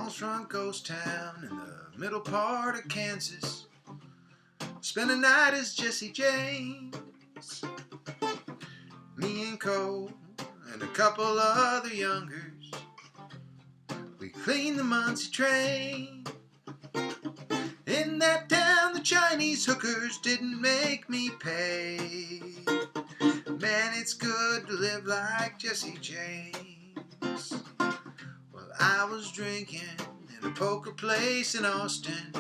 Falls front ghost town in the middle part of Kansas. Spent a night as Jesse James. Me and Cole and a couple other youngers. We cleaned the Muncie train. In that town the Chinese hookers didn't make me pay. Man, it's good to live like Jesse James. Well, I was drinking in a poker place in Austin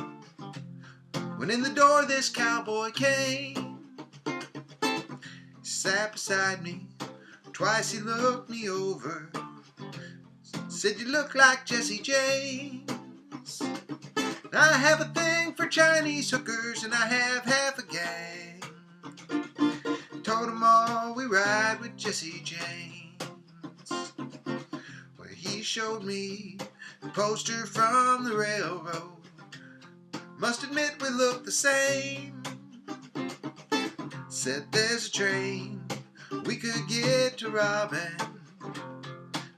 when in the door this cowboy came. He sat beside me, twice he looked me over, said, "You look like Jesse James. I have a thing for Chinese hookers and I have half a gang." Told them all we ride with Jesse James. Well, he showed me the poster from the railroad. Must admit we look the same. Said there's a train we could get to robbing.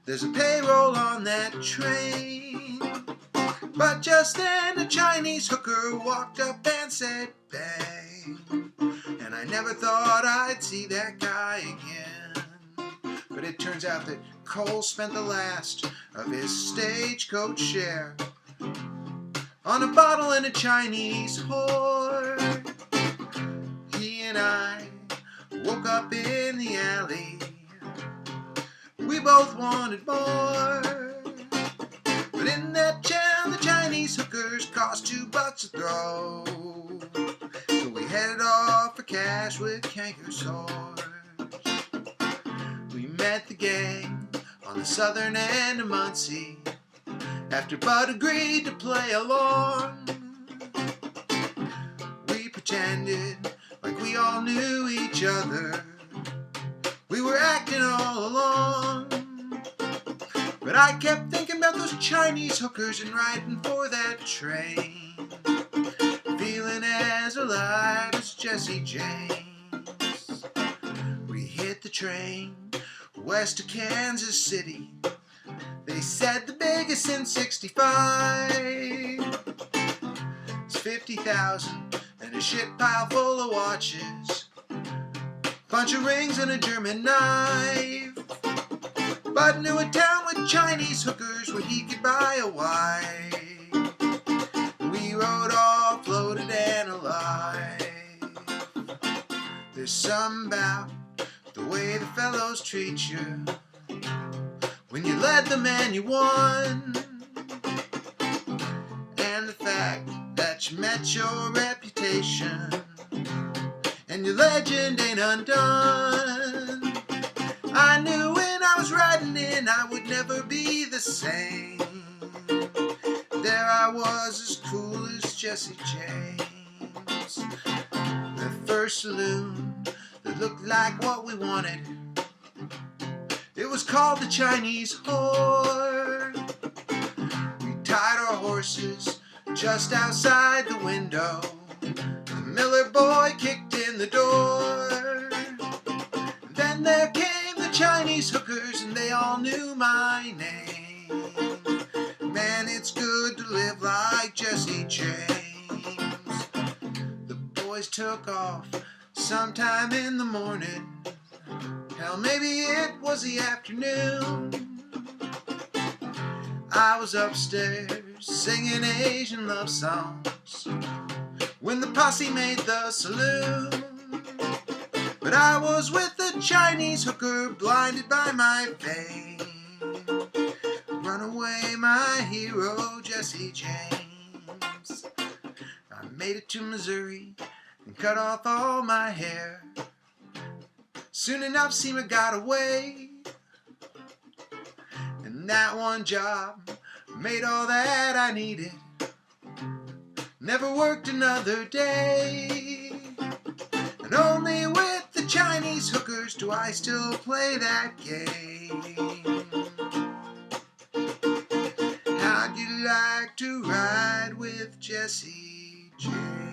There's a payroll on that train. But just then a Chinese hooker walked up and said bang. And I never thought I'd see that guy again. But it turns out that Cole spent the last of his stagecoach share on a bottle and a Chinese whore. He and I woke up in the alley. We both wanted more. But in that town the Chinese hookers cost $2 a throw. So we headed off for cash with canker's horse. We met the gang on the southern end of Muncie after Bud agreed to play along. We pretended like we all knew each other. We were acting all along. But I kept thinking about those Chinese hookers and riding for that train, feeling as alive as Jesse James. We hit the train west of Kansas City. They said the biggest in 65. It's 50,000 and a shit pile full of watches, bunch of rings and a German knife. Bud knew a town with Chinese hookers where he could buy a wife. We rode off loaded and alive. There's something about the way the fellows treat you when you led them and you won, and the fact that you met your reputation and your legend ain't undone. I knew when I was riding in I would never be the same. There I was as cool as Jesse James. The first saloon that looked like what we wanted, it was called the Chinese Whore. We tied our horses just outside the window. The Miller boy kicked in the door. Then there came Chinese hookers and they all knew my name. Man, it's good to live like Jesse James. The boys took off sometime in the morning. Hell, maybe it was the afternoon. I was upstairs singing Asian love songs when the posse made the saloon. But I was with a Chinese hooker, blinded by my fame. Run away, my hero, Jesse James. I made it to Missouri and cut off all my hair. Soon enough, Seema got away. And that one job made all that I needed. Never worked another day. And only with the Chinese hookers do I still play that game. How'd you like to ride with Jesse James?